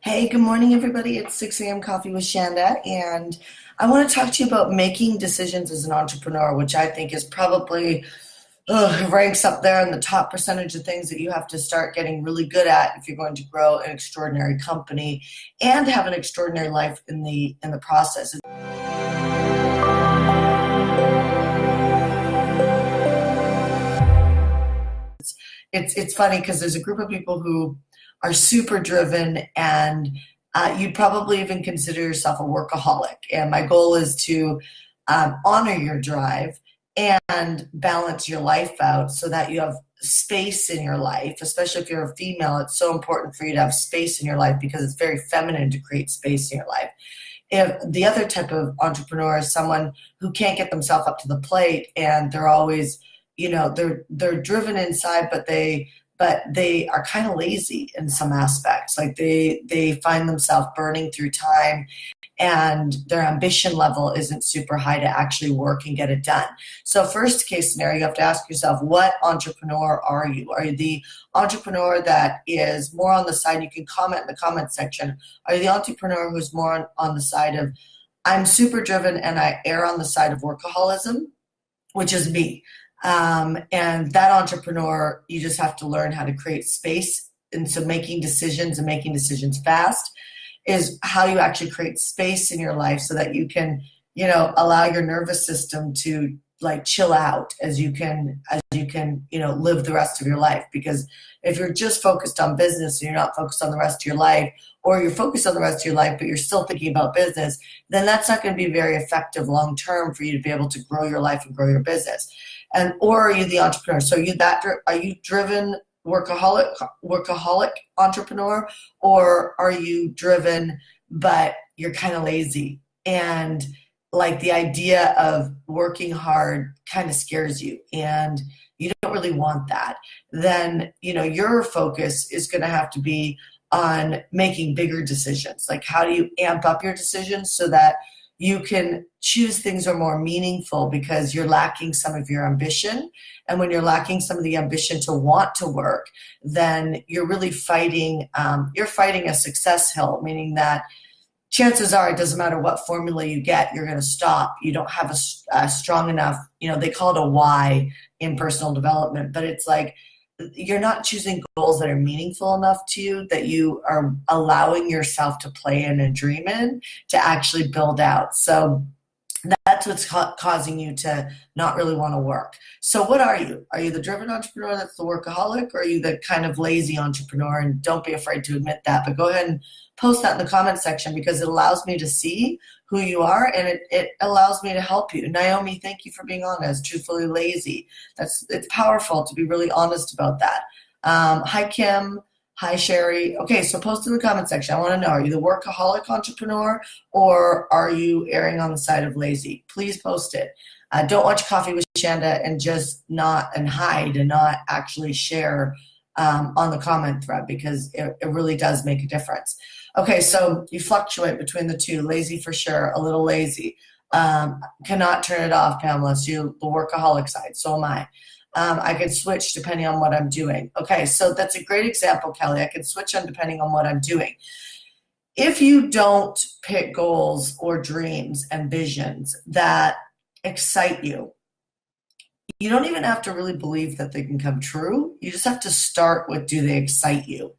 Hey, good morning, everybody. It's 6 a.m. Coffee with Shanda, and I want to talk to you about making decisions as an entrepreneur, which I think is probably ranks up there in the top percentage of things that you have to start getting really good at if you're going to grow an extraordinary company and have an extraordinary life in the process. It's funny because there's a group of people who are super driven and you'd probably even consider yourself a workaholic. And my goal is to honor your drive and balance your life out so that you have space in your life, especially if you're a female. It's so important for you to have space in your life because it's very feminine to create space in your life. If the other type of entrepreneur is someone who can't get themselves up to the plate and they're always, they're driven inside, but they are kind of lazy in some aspects. Like they find themselves burning through time and their ambition level isn't super high to actually work and get it done. So first case scenario, you have to ask yourself, what entrepreneur are you? Are you the entrepreneur that is more on the side? You can comment in the comment section. Are you the entrepreneur who's more on the side of, I'm super driven and I err on the side of workaholism, which is me. And that entrepreneur, you just have to learn how to create space. And so making decisions and making decisions fast is how you actually create space in your life so that you can, allow your nervous system to like chill out as you can, live the rest of your life. Because if you're just focused on business and you're not focused on the rest of your life, or you're focused on the rest of your life, but you're still thinking about business, then that's not going to be very effective long term for you to be able to grow your life and grow your business. Or are you the entrepreneur? So are you driven workaholic entrepreneur, or are you driven but you're kind of lazy and like the idea of working hard kind of scares you and you don't really want that? Then your focus is going to have to be on making bigger decisions. Like, how do you amp up your decisions so that you can choose things that are more meaningful because you're lacking some of your ambition. And when you're lacking some of the ambition to want to work, then you're really fighting a success hill, meaning that chances are it doesn't matter what formula you get, you're going to stop. You don't have a strong enough, they call it a why in personal development, but it's like you're not choosing goals that are meaningful enough to you that you are allowing yourself to play in and dream in to actually build out. So that's what's causing you to not really want to work. So what are you? Are you the driven entrepreneur that's the workaholic, or are you the kind of lazy entrepreneur? And don't be afraid to admit that, but go ahead and post that in the comment section because it allows me to see who you are and it allows me to help you. Naomi, thank you for being honest. Truthfully lazy. It's powerful to be really honest about that. Hi, Kim. Hi, Sherry. Okay, so post in the comment section. I want to know, are you the workaholic entrepreneur or are you erring on the side of lazy? Please post it. Don't watch Coffee with Shanda and just hide and not actually share on the comment thread because it really does make a difference. Okay, so you fluctuate between the two. Lazy for sure, a little lazy. Cannot turn it off, Pamela. So you're the workaholic side. So am I. I can switch depending on what I'm doing. Okay, so that's a great example, Kelly. I can switch on depending on what I'm doing. If you don't pick goals or dreams and visions that excite you, you don't even have to really believe that they can come true. You just have to start with, do they excite you?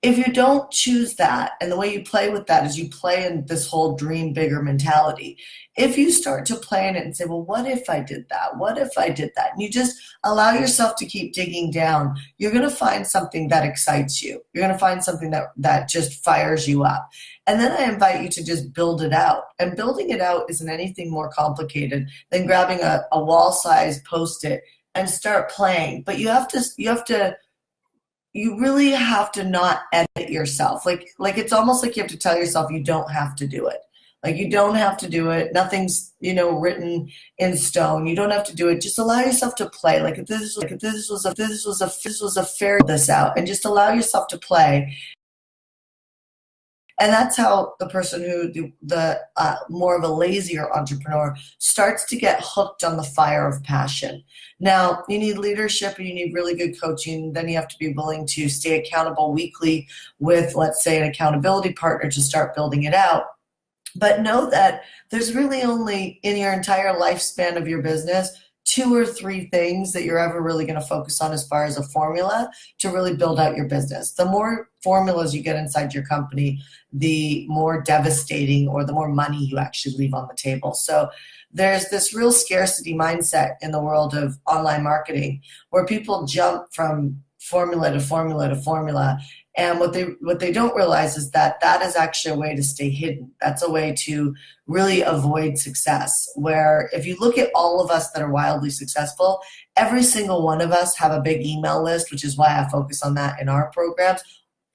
If you don't choose that, and the way you play with that is you play in this whole dream bigger mentality. If you start to play in it and say, well, what if I did that? What if I did that? And you just allow yourself to keep digging down, you're going to find something that excites you. You're going to find something that just fires you up. And then I invite you to just build it out. And building it out isn't anything more complicated than grabbing a wall-sized Post-it and start playing. But you really have to not edit yourself. Like it's almost like you have to tell yourself you don't have to do it. Like you don't have to do it. Nothing's, written in stone. You don't have to do it. Just allow yourself to play. Like if this was a fairy this out and just allow yourself to play. And that's how the person who the more of a lazier entrepreneur starts to get hooked on the fire of passion. Now, you need leadership and you need really good coaching. Then you have to be willing to stay accountable weekly with, let's say, an accountability partner to start building it out. But know that there's really only, in your entire lifespan of your business, 2 or 3 things that you're ever really going to focus on as far as a formula to really build out your business. The more formulas you get inside your company, the more devastating or the more money you actually leave on the table. So there's this real scarcity mindset in the world of online marketing where people jump from formula to formula to formula. And what they don't realize is that that is actually a way to stay hidden. That's a way to really avoid success. Where if you look at all of us that are wildly successful, every single one of us have a big email list, which is why I focus on that in our programs.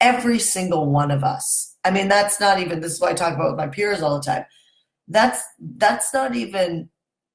Every single one of us. I mean, that's not even, this is what I talk about with my peers all the time. That's not even,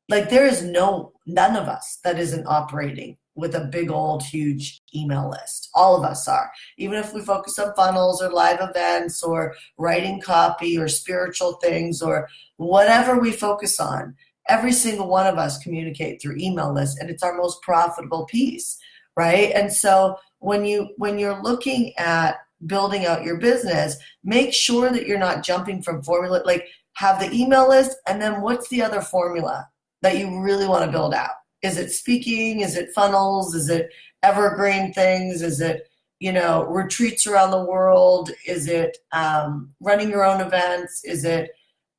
like, there is none of us that isn't operating with a big old huge email list. All of us are. Even if we focus on funnels or live events or writing copy or spiritual things or whatever we focus on, every single one of us communicate through email lists, and it's our most profitable piece, right? And so when you're looking at building out your business, make sure that you're not jumping from formula, like have the email list, and then what's the other formula that you really want to build out? Is it speaking? Is it funnels? Is it evergreen things? Is it, retreats around the world? Is it running your own events? Is it,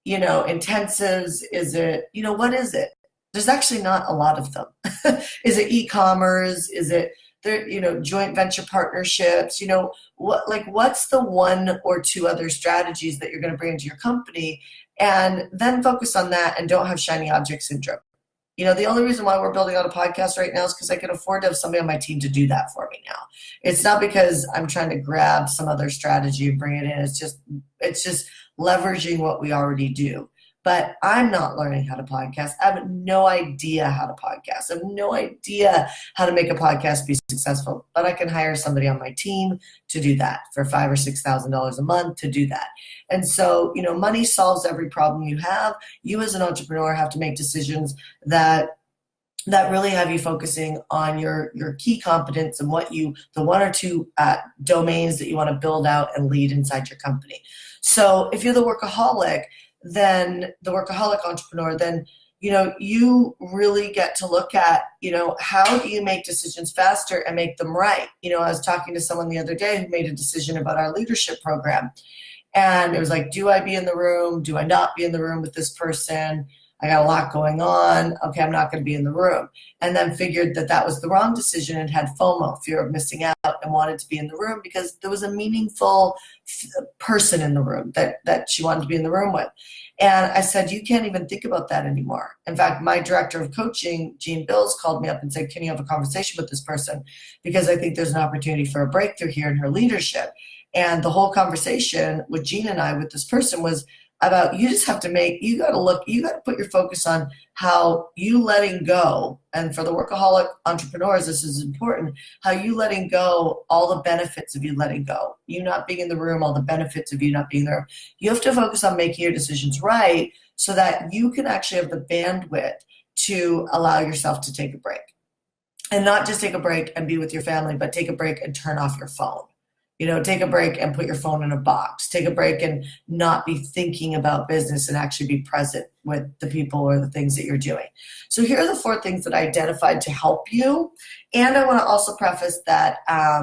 intensives? Is it, what is it? There's actually not a lot of them. Is it e-commerce? Is it there, joint venture partnerships? What's the 1 or 2 other strategies that you're going to bring into your company? And then focus on that and don't have shiny object syndrome. The only reason why we're building out a podcast right now is because I can afford to have somebody on my team to do that for me now. It's not because I'm trying to grab some other strategy and bring it in. It's just leveraging what we already do. But I'm not learning how to podcast. I have no idea how to podcast. I have no idea how to make a podcast be successful. But I can hire somebody on my team to do that for $5,000 or $6,000 a month to do that. And so, money solves every problem you have. You as an entrepreneur have to make decisions that really have you focusing on your key competence and the 1 or 2 domains that you want to build out and lead inside your company. So if you're the workaholic entrepreneur, then, you really get to look at, how do you make decisions faster and make them right? I was talking to someone the other day who made a decision about our leadership program. And it was like, do I be in the room? Do I not be in the room with this person? I got a lot going on. Okay, I'm not going to be in the room. And then figured that was the wrong decision and had FOMO, fear of missing out, and wanted to be in the room because there was a meaningful person in the room that she wanted to be in the room with. And I said, you can't even think about that anymore. In fact, my director of coaching, Jean Bills, called me up and said, can you have a conversation with this person? Because I think there's an opportunity for a breakthrough here in her leadership. And the whole conversation with Jean and I with this person was about, you got to put your focus on how you letting go. And for the workaholic entrepreneurs, this is important, how you letting go all the benefits of you letting go. You not being in the room, all the benefits of you not being there. You have to focus on making your decisions right so that you can actually have the bandwidth to allow yourself to take a break. And not just take a break and be with your family, but take a break and turn off your phone. Take a break and put your phone in a box. Take a break and not be thinking about business and actually be present with the people or the things that you're doing. So here are the 4 things that I identified to help you. And I want to also preface that I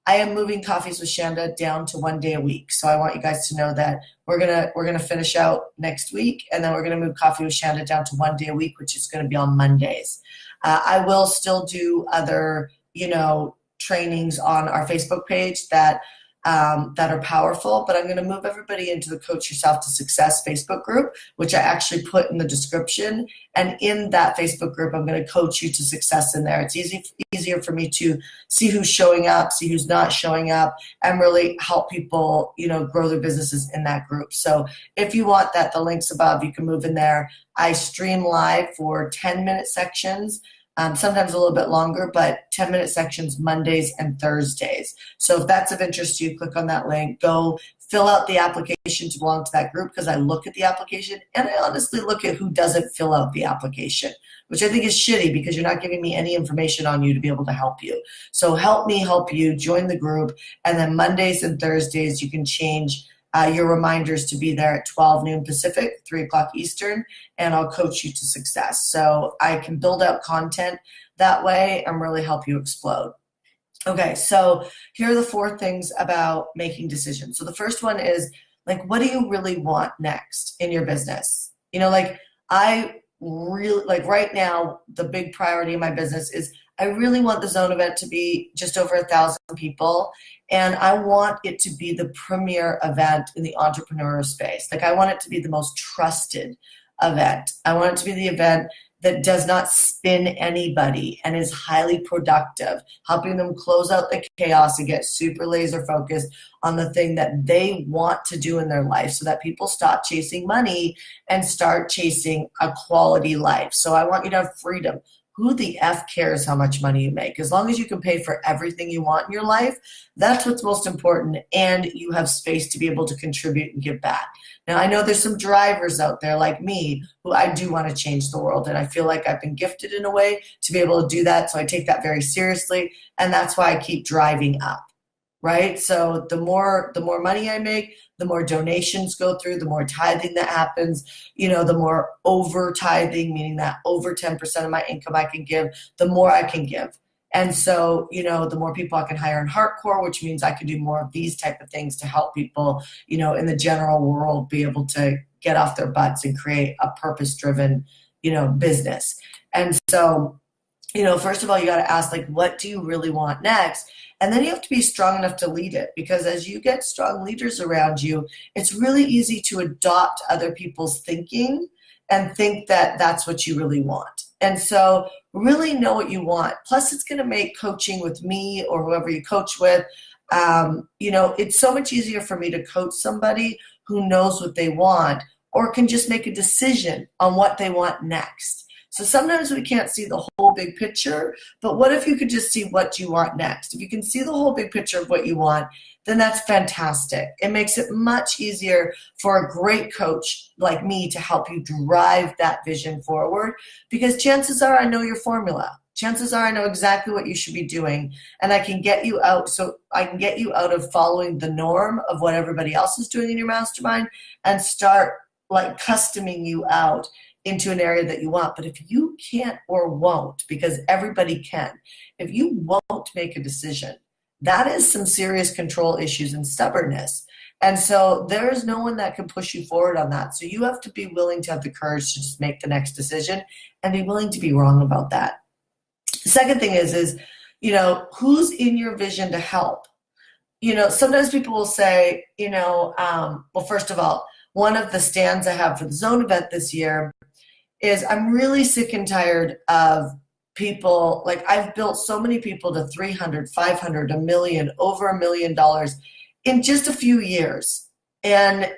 am moving Coffees with Shanda down to 1 day a week. So I want you guys to know that we're gonna finish out next week, and then we're gonna move Coffee with Shanda down to 1 day a week, which is gonna be on Mondays. I will still do other, trainings on our Facebook page that are powerful, but I'm going to move everybody into the Coach Yourself to Success Facebook group, which I actually put in the description. And in that Facebook group, I'm going to coach you to success in there. It's easier for me to see who's showing up, see who's not showing up, and really help people, grow their businesses in that group. So if you want that, the link's above, you can move in there. I stream live for 10-minute sections. Sometimes a little bit longer, but 10-minute sections Mondays and Thursdays. So if that's of interest to you, click on that link, go fill out the application to belong to that group because I look at the application and I honestly look at who doesn't fill out the application, which I think is shitty because you're not giving me any information on you to be able to help you. So help me help you, join the group, and then Mondays and Thursdays you can change your reminders to be there at 12 noon Pacific, 3 o'clock Eastern, and I'll coach you to success. So I can build out content that way and really help you explode. Okay, so here are the 4 things about making decisions. So the first one is, like, what do you really want next in your business? You know, like, I really, like, right now, the big priority in my business is I really want the zone event to be just over 1,000 people. And I want it to be the premier event in the entrepreneur space. Like, I want it to be the most trusted event. I want it to be the event that does not spin anybody and is highly productive, helping them close out the chaos and get super laser focused on the thing that they want to do in their life so that people stop chasing money and start chasing a quality life. So I want you to have freedom. Who the F cares how much money you make? As long as you can pay for everything you want in your life, that's what's most important, and you have space to be able to contribute and give back. Now, I know there's some drivers out there like me who I do want to change the world, and I feel like I've been gifted in a way to be able to do that, so I take that very seriously, and that's why I keep driving up, right? So the more money I make, the more donations go through, the more tithing that happens, you know, the more over tithing, meaning that over 10% of my income I can give, the more I can give. And so, you know, the more people I can hire in HeartCore, which means I can do more of these type of things to help people, you know, in the general world be able to get off their butts and create a purpose-driven, you know, business. And so, you know, first of all, you got to ask, like, what do you really want next? And then you have to be strong enough to lead it, because as you get strong leaders around you, it's really easy to adopt other people's thinking and think that that's what you really want. And so really know what you want. Plus, it's going to make coaching with me or whoever you coach with, you know, it's so much easier for me to coach somebody who knows what they want or can just make a decision on what they want next. So sometimes we can't see the whole big picture, but what if you could just see what you want next? If you can see the whole big picture of what you want, then that's fantastic. It makes it much easier for a great coach like me to help you drive that vision forward, because chances are I know your formula. Chances are I know exactly what you should be doing, and I can get you out. So I can get you out of following the norm of what everybody else is doing in your mastermind and start like customing you out into an area that you want. But if you can't or won't, because everybody can, if you won't make a decision, that is some serious control issues and stubbornness. And so there is no one that can push you forward on that. So you have to be willing to have the courage to just make the next decision and be willing to be wrong about that. The second thing is, you know, who's in your vision to help? You know, sometimes people will say, you know, well, first of all, one of the stands I have for the zone event this year is I'm really sick and tired of people. Like, I've built so many people to 300, 500, $1 million, over $1 million in just a few years. And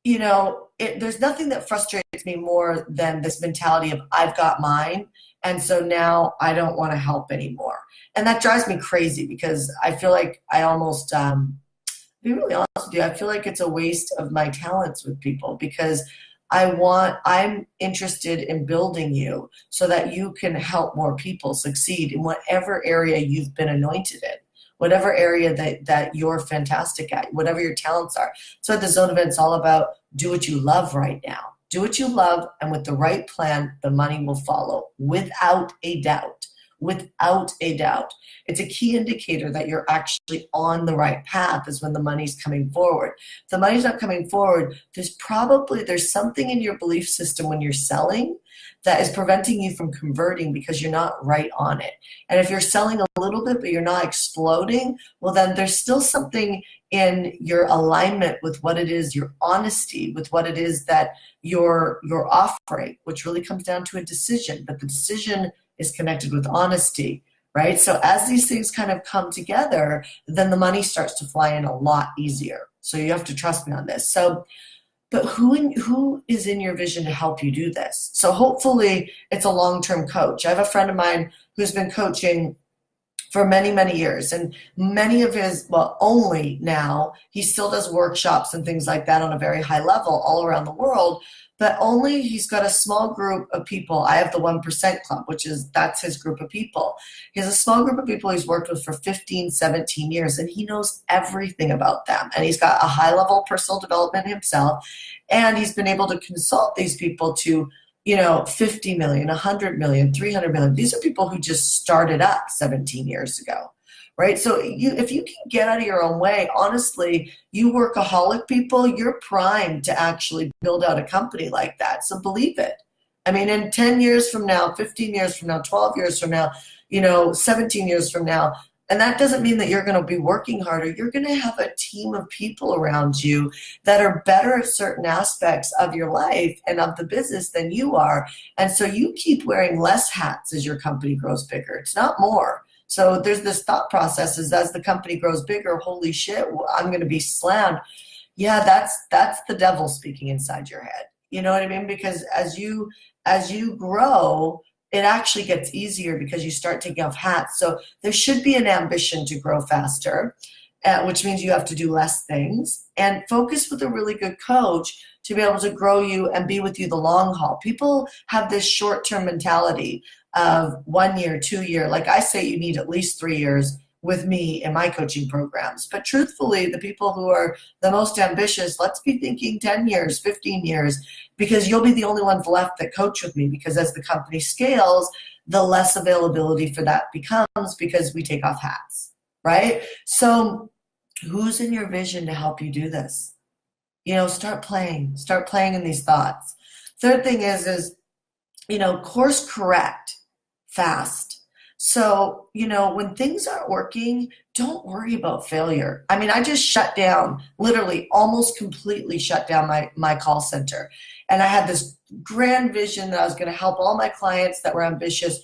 you know, there's nothing that frustrates me more than this mentality of I've got mine, and so now I don't want to help anymore. And that drives me crazy, because I feel like I almost, to be really honest with you, I feel like it's a waste of my talents with people, because I'm interested in building you so that you can help more people succeed in whatever area you've been anointed in, whatever area that you're fantastic at, whatever your talents are. So the zone event's all about do what you love right now. Do what you love, and with the right plan, the money will follow without a doubt. Without a doubt. It's a key indicator that you're actually on the right path is when the money's coming forward. If the money's not coming forward, there's something in your belief system when you're selling that is preventing you from converting, because you're not right on it. And if you're selling a little bit but you're not exploding, well, then there's still something in your alignment with what it is, your honesty with what it is that you're offering, which really comes down to a decision. But the decision is connected with honesty, right? So as these things kind of come together, then the money starts to fly in a lot easier. So you have to trust me on this. So, but who is in your vision to help you do this? So hopefully it's a long-term coach. I have a friend of mine who's been coaching for many, many years. And many of his, well, only now, he still does workshops and things like that on a very high level all around the world, but only he's got a small group of people. I have the 1% Club, that's his group of people. He has a small group of people he's worked with for 15, 17 years, and he knows everything about them. And he's got a high level of personal development himself, and he's been able to consult these people to 50 million, 100 million, 300 million. These are people who just started up 17 years ago, right? So if you can get out of your own way, honestly, you workaholic people, you're primed to actually build out a company like that. So believe it. I mean, in 10 years from now, 15 years from now, 12 years from now, 17 years from now, and that doesn't mean that you're going to be working harder. You're going to have a team of people around you that are better at certain aspects of your life and of the business than you are. And so you keep wearing less hats as your company grows bigger. It's not more. So there's this thought process is as the company grows bigger, holy shit, I'm going to be slammed. Yeah, that's the devil speaking inside your head. You know what I mean? Because as you grow, it actually gets easier because you start taking off hats. So there should be an ambition to grow faster, which means you have to do less things, and focus with a really good coach to be able to grow you and be with you the long haul. People have this short-term mentality of 1 year, 2 year. Like I say, you need at least 3 years with me in my coaching programs. But truthfully, the people who are the most ambitious, let's be thinking 10 years, 15 years, because you'll be the only ones left that coach with me, because as the company scales, the less availability for that becomes because we take off hats, right? So who's in your vision to help you do this? Start playing in these thoughts. Third thing is course correct fast. So, when things aren't working, don't worry about failure. I mean, I just shut down, literally almost completely shut down my call center. And I had this grand vision that I was going to help all my clients that were ambitious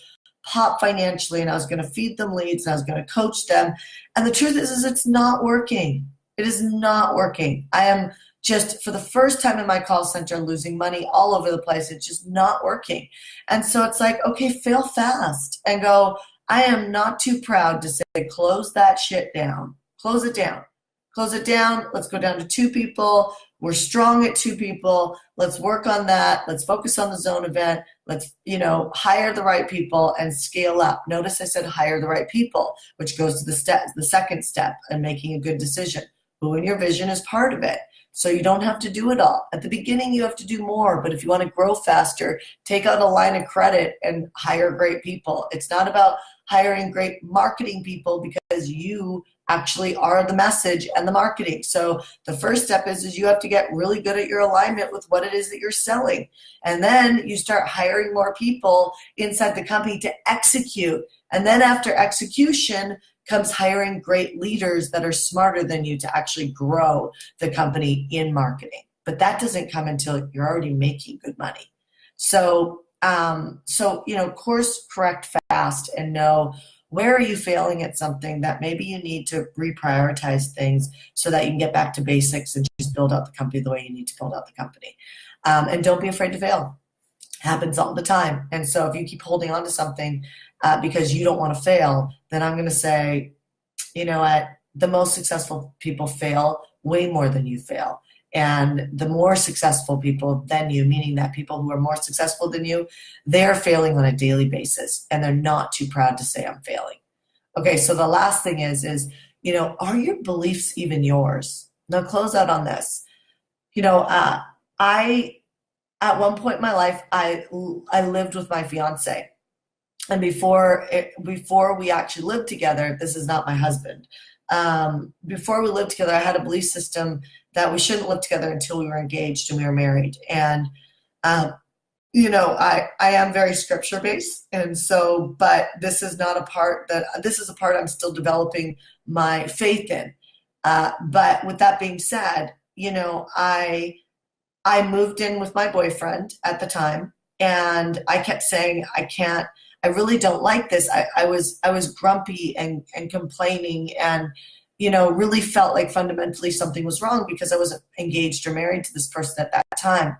pop financially, and I was going to feed them leads, and I was going to coach them. And the truth is it's not working. It is not working. I am just, for the first time in my call center, losing money all over the place. It's just not working. And so it's like, okay, fail fast and go, I am not too proud to say, close that shit down. Close it down. Close it down. Let's go down to 2 people. We're strong at 2 people. Let's work on that. Let's focus on the zone event. Let's, hire the right people and scale up. Notice I said hire the right people, which goes to the second step in making a good decision. Who in your vision is part of it? So you don't have to do it all. At the beginning, you have to do more. But if you want to grow faster, take out a line of credit and hire great people. It's not about hiring great marketing people, because you actually are the message and the marketing. So the first step is you have to get really good at your alignment with what it is that you're selling. And then you start hiring more people inside the company to execute. And then after execution comes hiring great leaders that are smarter than you to actually grow the company in marketing. But that doesn't come until you're already making good money. So, course correct fast and know where are you failing at something that maybe you need to reprioritize things so that you can get back to basics and just build out the company the way you need to build out the company. And don't be afraid to fail. Happens all the time. And so if you keep holding on to something because you don't want to fail, then I'm going to say, the most successful people fail way more than you fail. And the more successful people than you, meaning that people who are more successful than you, they're failing on a daily basis, and they're not too proud to say I'm failing. Okay, so the last thing is are your beliefs even yours? Now close out on this. At one point in my life, I lived with my fiance. And before we actually lived together, this is not my husband. Before we lived together, I had a belief system that we shouldn't live together until we were engaged and we were married. And, I am very scripture based. And so, but this is a part I'm still developing my faith in. But with that being said, I moved in with my boyfriend at the time, and I kept saying, I really don't like this. I was grumpy and complaining and, really felt like fundamentally something was wrong because I wasn't engaged or married to this person at that time.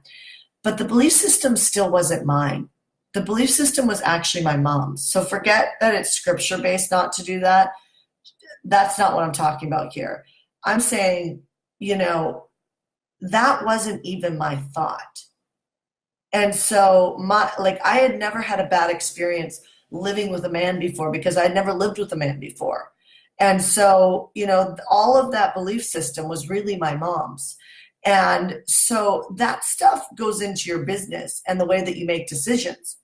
But the belief system still wasn't mine. the belief system was actually my mom's. So forget that it's scripture based not to do that. That's not what I'm talking about here. I'm saying, that wasn't even my thought. And so I had never had a bad experience living with a man before because I had never lived with a man before. And so, all of that belief system was really my mom's. And so that stuff goes into your business and the way that you make decisions.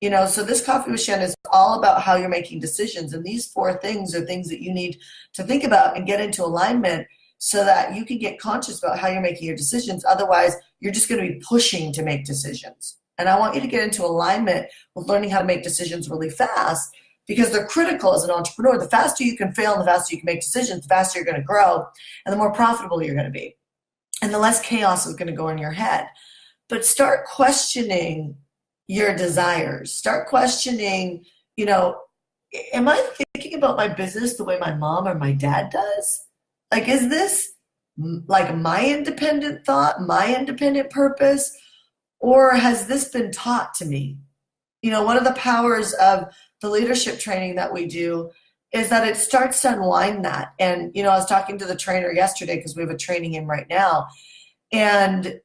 So this Coffee with Shanda is all about how you're making decisions. And these 4 things are things that you need to think about and get into alignment so that you can get conscious about how you're making your decisions. Otherwise, you're just going to be pushing to make decisions. And I want you to get into alignment with learning how to make decisions really fast because they're critical as an entrepreneur. The faster you can fail and the faster you can make decisions, the faster you're going to grow and the more profitable you're going to be. And the less chaos is going to go in your head. But start questioning your desires. Start questioning, am I thinking about my business the way my mom or my dad does? Like, is this like my independent thought, my independent purpose, or has this been taught to me? One of the powers of the leadership training that we do is that it starts to unwind that. And, I was talking to the trainer yesterday because we have a training in right now. And,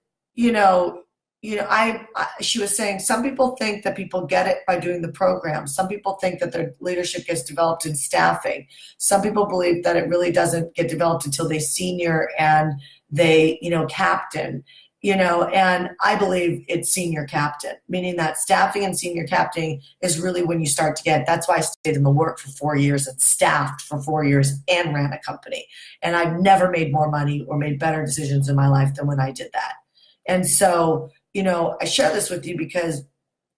she was saying some people think that people get it by doing the program. Some people think that their leadership gets developed in staffing. Some people believe that it really doesn't get developed until they senior and they, captain, and I believe it's senior captain, meaning that staffing and senior captain is really when you start to get, that's why I stayed in the work for 4 years and staffed for 4 years and ran a company. And I've never made more money or made better decisions in my life than when I did that. And so, I share this with you because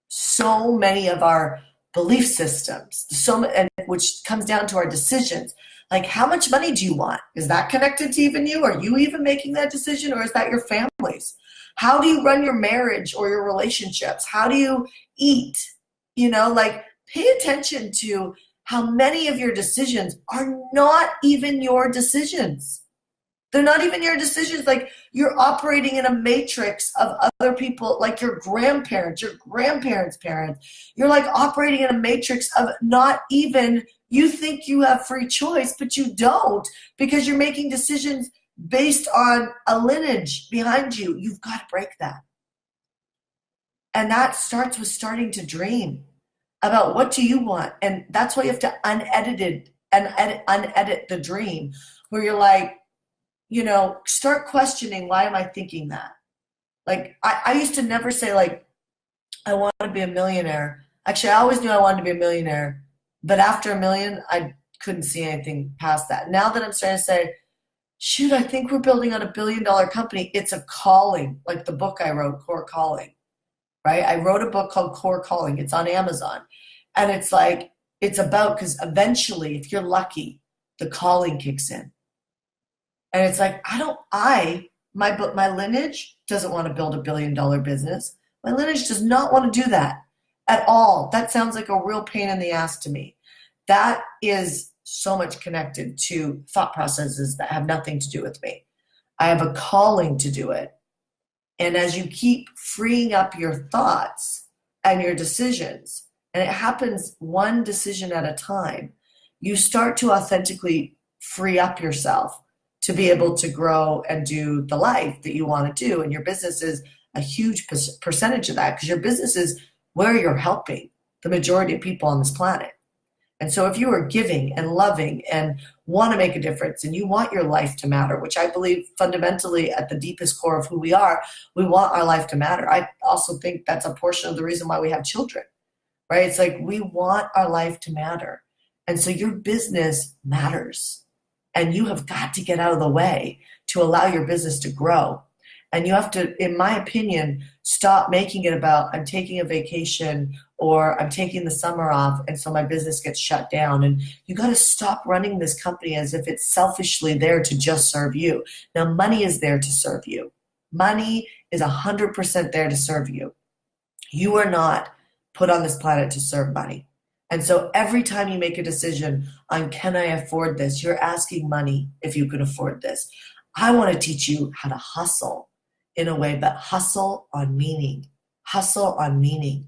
so many of our belief systems, which comes down to our decisions, like how much money do you want? Is that connected to even you? Are you even making that decision or is that your family's? How do you run your marriage or your relationships? How do you eat? Pay attention to how many of your decisions are not even your decisions. They're not even your decisions. Like you're operating in a matrix of other people, like your grandparents' parents. You're like operating in a matrix of not even, you think you have free choice, but you don't because you're making decisions based on a lineage behind you. You've got to break that. And that starts with starting to dream about what do you want. And that's why you have to unedit the dream where you're like, start questioning, why am I thinking that? Like, I used to never say, like, I want to be a millionaire. Actually, I always knew I wanted to be a millionaire. But after $1 million, I couldn't see anything past that. Now that I'm starting to say, shoot, I think we're building on $1 billion company. It's a calling, like the book I wrote, Core Calling, right? I wrote a book called Core Calling. It's on Amazon. And it's like, it's about, because eventually, if you're lucky, the calling kicks in. And it's like, my lineage doesn't want to build $1 billion business. My lineage does not want to do that at all. That sounds like a real pain in the ass to me. That is so much connected to thought processes that have nothing to do with me. I have a calling to do it. And as you keep freeing up your thoughts and your decisions, and it happens one decision at a time, you start to authentically free up yourself to be able to grow and do the life that you want to do. And your business is a huge percentage of that because your business is where you're helping the majority of people on this planet. And so if you are giving and loving and want to make a difference and you want your life to matter, which I believe fundamentally at the deepest core of who we are, we want our life to matter. I also think that's a portion of the reason why we have children, right? It's like we want our life to matter. And so your business matters. And you have got to get out of the way to allow your business to grow. And you have to, in my opinion, stop making it about I'm taking a vacation or I'm taking the summer off and so my business gets shut down. And you got to stop running this company as if it's selfishly there to just serve you. Now, money is there to serve you. Money is 100% there to serve you. You are not put on this planet to serve money. And so every time you make a decision on can I afford this, you're asking money if you can afford this. I want to teach you how to hustle in a way, but hustle on meaning. Hustle on meaning.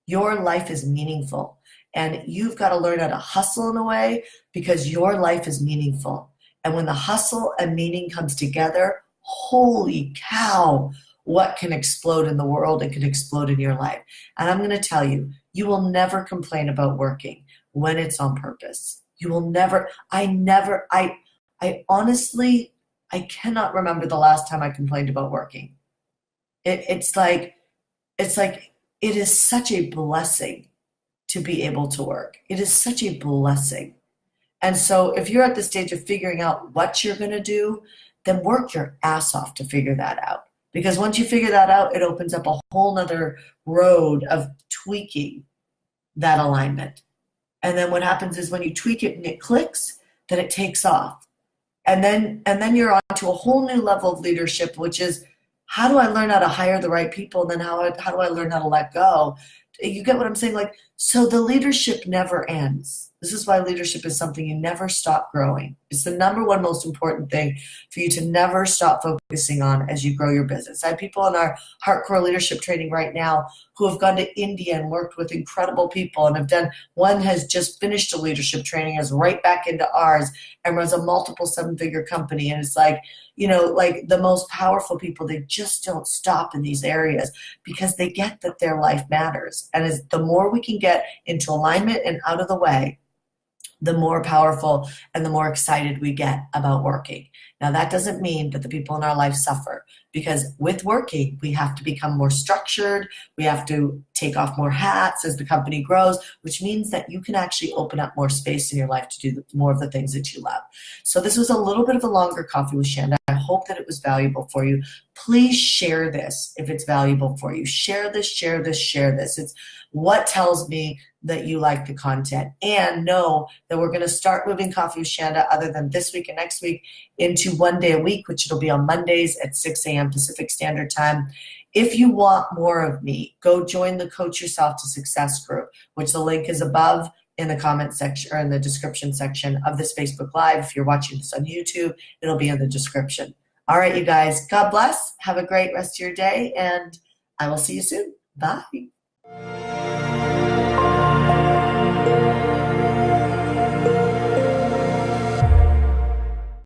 Your life is meaningful. And you've got to learn how to hustle in a way because your life is meaningful. And when the hustle and meaning comes together, holy cow, what can explode in the world and can explode in your life. And I'm going to tell you, you will never complain about working when it's on purpose. You will never, I honestly, I cannot remember the last time I complained about working. It's like, it is such a blessing to be able to work. It is such a blessing. And so if you're at the stage of figuring out what you're going to do, then work your ass off to figure that out. Because once you figure that out, it opens up a whole nother road of tweaking that alignment. And then what happens is when you tweak it and it clicks, then it takes off. And then you're on to a whole new level of leadership, which is how do I learn how to hire the right people? And then how do I learn how to let go? You get what I'm saying? Like, so the leadership never ends. This is why leadership is something you never stop growing. It's the number one most important thing for you to never stop focusing on as you grow your business. I have people in our HeartCore leadership training right now who have gone to India and worked with incredible people and have done, one has just finished a leadership training, is right back into ours and runs a multiple 7-figure company. And it's like, you know, like the most powerful people, they just don't stop in these areas because they get that their life matters. And as the more we can get into alignment and out of the way, the more powerful and the more excited we get about working. Now, that doesn't mean that the people in our life suffer, because with working, we have to become more structured. We have to take off more hats as the company grows, which means that you can actually open up more space in your life to do more of the things that you love. So this was a little bit of a longer coffee with Shanda. I hope that it was valuable for you. Please share this if it's valuable for you. Share this, share this, share this. It's what tells me that you like the content. And know that we're going to start moving Coffee with Shanda, other than this week and next week, into one day a week, which it'll be on Mondays at 6 a.m. Pacific Standard Time. If you want more of me, go join the Coach Yourself to Success group, which the link is above in the comment section or in the description section of this Facebook Live. If you're watching this on YouTube, it'll be in the description. All right, you guys, God bless. Have a great rest of your day, and I will see you soon. Bye.